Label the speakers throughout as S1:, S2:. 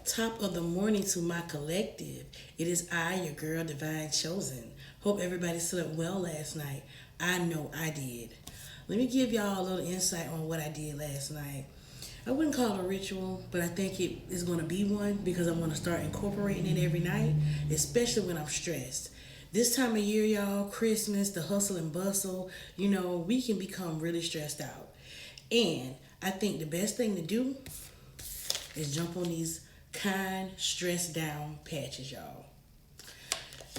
S1: Top of the morning to my collective. It is I, your girl, Divine Chosen. Hope everybody slept well last night. I know I did. Let me give y'all a little insight on what I did last night. I wouldn't call it a ritual, but I think it is going to be one because I'm going to start incorporating it every night, especially when I'm stressed. This time of year, y'all, Christmas, the hustle and bustle, we can become really stressed out. And I think the best thing to do is jump on these kind, stressed down patches, y'all.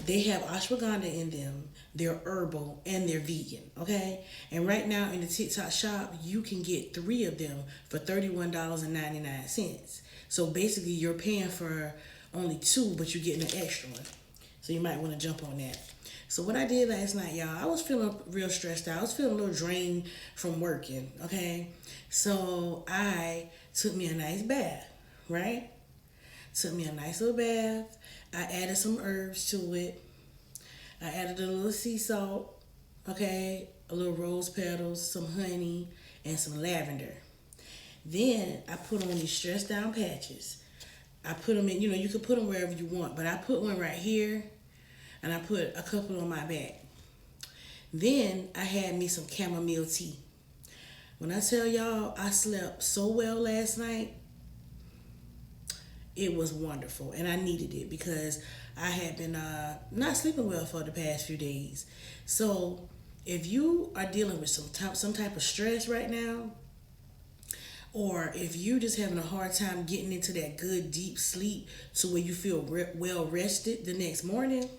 S1: They have ashwagandha in them. They're herbal and they're vegan, okay? And right now in the TikTok shop, you can get three of them for $31.99. So basically, you're paying for only two, but you're getting an extra one. So you might want to jump on that. So what I did last night, y'all, I was feeling real stressed out. I was feeling a little drained from working, okay? So I took me a nice bath, right? Took me a nice little bath. I added some herbs to it. I added a little sea salt, okay, a little rose petals, some honey, and some lavender. Then I put on these stress down patches. I put them in, you can put them wherever you want, but I put one right here and I put a couple on my back. Then I had me some chamomile tea. When I tell y'all I slept so well last night, it was wonderful, and I needed it because I had been not sleeping well for the past few days. So, if you are dealing with some type of stress right now, or if you just having a hard time getting into that good deep sleep to where you feel well rested the next morning,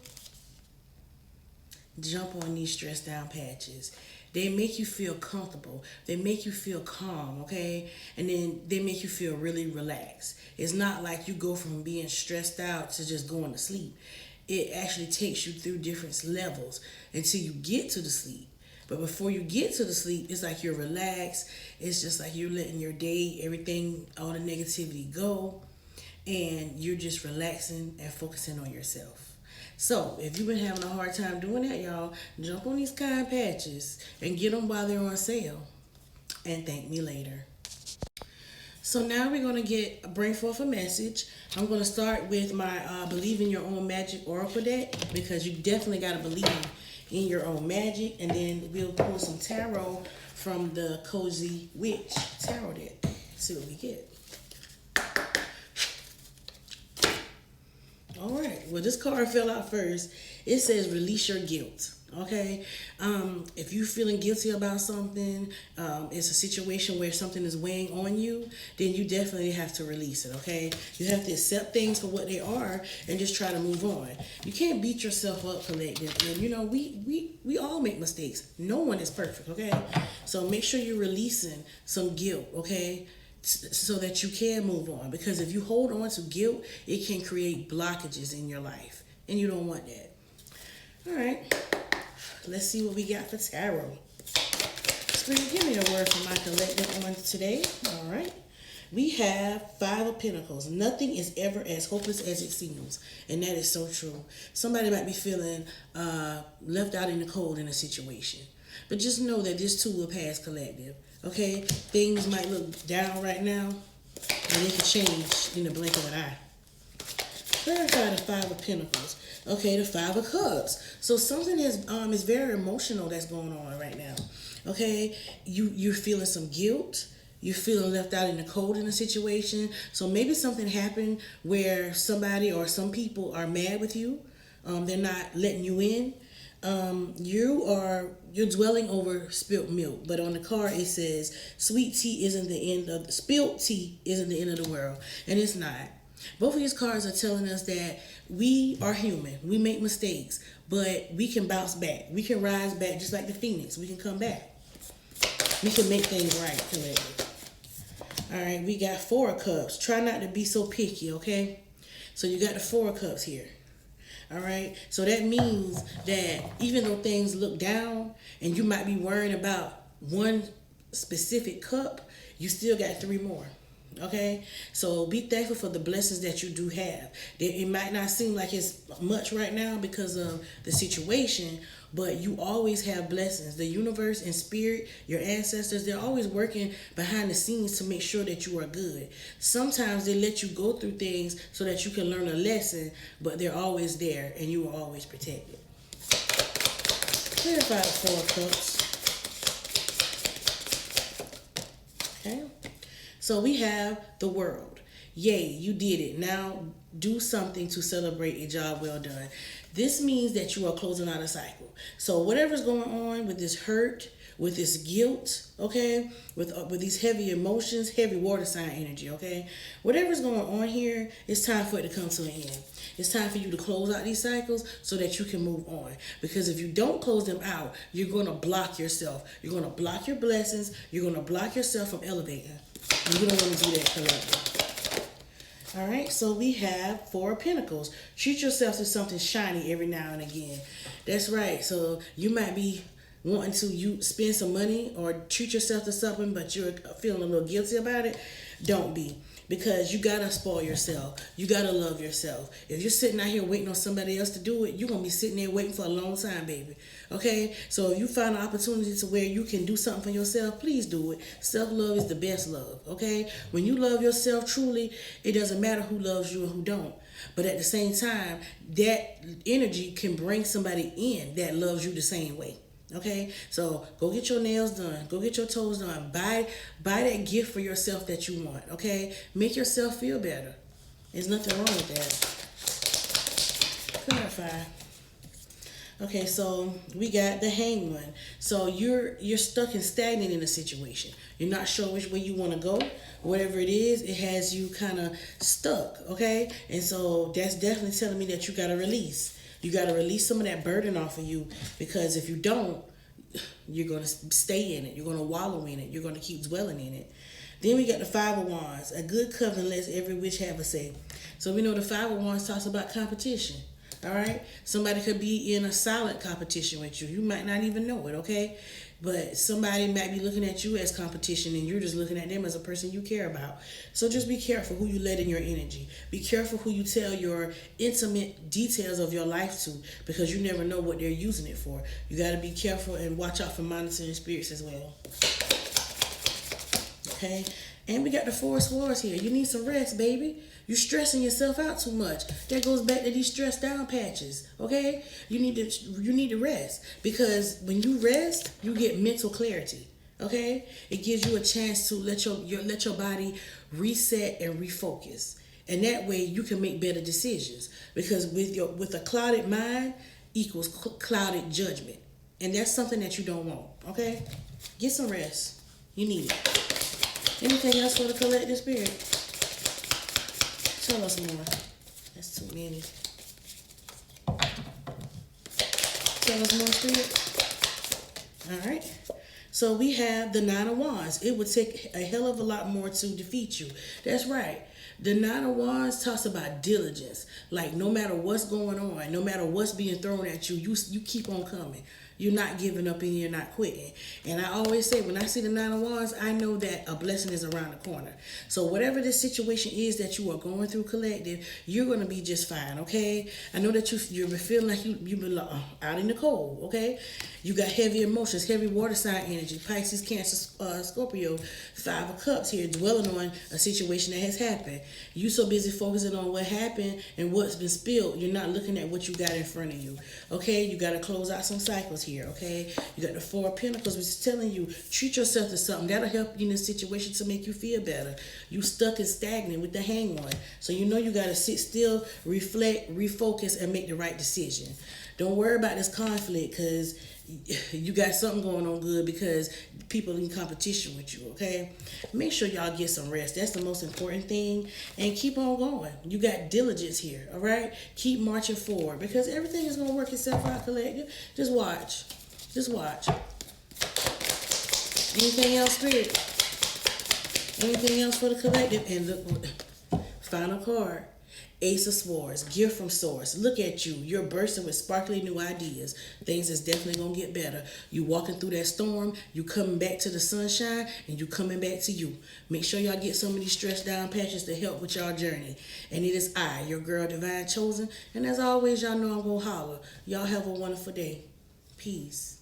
S1: jump on these stress down patches. They make you feel comfortable. They make you feel calm, okay? And then they make you feel really relaxed. It's not like you go from being stressed out to just going to sleep. It actually takes you through different levels until you get to the sleep. But before you get to the sleep, it's like you're relaxed. It's just like you're letting your day, everything, all the negativity go. And you're just relaxing and focusing on yourself. So, if you've been having a hard time doing that, y'all, jump on these kind patches and get them while they're on sale. And thank me later. So now we're going to bring forth a message. I'm going to start with my Believe in Your Own Magic Oracle deck because you definitely got to believe in your own magic. And then we'll pull some tarot from the Cozy Witch Tarot deck. See what we get. All right. Well, this card fell out first. It says release your guilt. Okay. If you're feeling guilty about something, it's a situation where something is weighing on you, then you definitely have to release it. Okay. You have to accept things for what they are and just try to move on. You can't beat yourself up, collective. And we all make mistakes. No one is perfect. Okay. So make sure you're releasing some guilt. Okay, so that you can move on. Because if you hold on to guilt, it can create blockages in your life. And you don't want that. All right. Let's see what we got for tarot. Spirit, give me a word for my collective on today. All right. We have Five of Pentacles. Nothing is ever as hopeless as it seems. And that is so true. Somebody might be feeling left out in the cold in a situation. But just know that this too will pass, collective. Okay, things might look down right now, and they can change in the blink of an eye. Clarify the Five of Pentacles. Okay, the Five of Cups. So something is very emotional that's going on right now. Okay, you're feeling some guilt. You're feeling left out in the cold in a situation. So maybe something happened where somebody or some people are mad with you. They're not letting you in. You're dwelling over spilt milk, but on the card it says spilt tea isn't the end of the world, and it's not. Both of these cards are telling us that we are human. We make mistakes, but we can bounce back. We can rise back just like the phoenix. We can come back. We can make things right, collective. All right, we got Four of Cups. Try not to be so picky, okay? So you got the Four of Cups here. All right. So that means that even though things look down and you might be worrying about one specific cup, you still got three more. Okay, so be thankful for the blessings that you do have. It might not seem like it's much right now because of the situation, but you always have blessings. The universe and spirit, your ancestors, they're always working behind the scenes to make sure that you are good. Sometimes they let you go through things so that you can learn a lesson, but they're always there and you are always protected. Clarify the Four of Cups. Okay. So we have the world. Yay, you did it. Now do something to celebrate a job well done. This means that you are closing out a cycle. So whatever's going on with this hurt, with this guilt, okay, with these heavy emotions, heavy water sign energy, okay, whatever's going on here, it's time for it to come to an end. It's time for you to close out these cycles so that you can move on. Because if you don't close them out, you're going to block yourself. You're going to block your blessings. You're going to block yourself from elevating. And you don't want to do that correctly. All right, so we have Four of Pentacles. Treat yourself to something shiny every now and again. That's right. So you might be wanting to spend some money or treat yourself to something, but you're feeling a little guilty about it. Don't be. Because you gotta spoil yourself. You gotta love yourself. If you're sitting out here waiting on somebody else to do it, you're gonna be sitting there waiting for a long time, baby. Okay? So if you find an opportunity to where you can do something for yourself, please do it. Self-love is the best love. Okay? When you love yourself truly, it doesn't matter who loves you and who don't. But at the same time, that energy can bring somebody in that loves you the same way. Okay, so go get your nails done. Go get your toes done. Buy that gift for yourself that you want. Okay, make yourself feel better. There's nothing wrong with that. Clarify. Okay, so we got the Hanged One. So you're stuck and stagnant in a situation. You're not sure which way you want to go. Whatever it is, it has you kind of stuck. Okay, and so that's definitely telling me that you got to release. You got to release some of that burden off of you, because if you don't, you're going to stay in it. You're going to wallow in it. You're going to keep dwelling in it. Then we got the Five of Wands. A good covenant lets every witch have a say. So we know the Five of Wands talks about competition. All right? Somebody could be in a silent competition with you. You might not even know it, okay? But somebody might be looking at you as competition and you're just looking at them as a person you care about. So just be careful who you let in your energy. Be careful who you tell your intimate details of your life to, because you never know what they're using it for. You got to be careful and watch out for monitoring spirits as well. Okay? And we got the Four of Swords here. You need some rest, baby. You're stressing yourself out too much. That goes back to these stress down patches. Okay? You need to rest, because when you rest, you get mental clarity. Okay? It gives you a chance to let your body reset and refocus. And that way you can make better decisions, because with a clouded mind equals clouded judgment. And that's something that you don't want. Okay? Get some rest. You need it. Anything else for the collective spirit? Tell us more. That's too many. Tell us more, spirit. All right. So we have the Nine of Wands. It would take a hell of a lot more to defeat you. That's right. The Nine of Wands talks about diligence. Like no matter what's going on, no matter what's being thrown at you, you keep on coming. You're not giving up and you're not quitting. And I always say, when I see the Nine of Wands, I know that a blessing is around the corner. So whatever this situation is that you are going through, collective, you're going to be just fine, okay? I know that you've been feeling like you've been out in the cold, okay? You got heavy emotions, heavy water sign energy, Pisces, Cancer, Scorpio, Five of Cups here, dwelling on a situation that has happened. You so busy focusing on what happened and what's been spilled, you're not looking at what you got in front of you, okay? You got to close out some cycles here, okay? You got the Four of Pentacles, which is telling you, treat yourself to something. That'll help you in this situation to make you feel better. You stuck and stagnant with the Hanged One. So you know you got to sit still, reflect, refocus, and make the right decision. Don't worry about this conflict, because you got something going on good, because people in competition with you, okay? Make sure y'all get some rest. That's the most important thing. And keep on going. You got diligence here, all right? Keep marching forward, because everything is going to work itself out, collective. Just watch. Just watch. Anything else, spirit? Anything else for the collective? And look, final card. Ace of Swords, gift from Source. Look at you. You're bursting with sparkly new ideas. Things is definitely going to get better. You walking through that storm, you coming back to the sunshine, and you coming back to you. Make sure y'all get some of these stress down patches to help with y'all journey. And it is I, your girl Divine Chosen. And as always, y'all know I'm going to holler. Y'all have a wonderful day. Peace.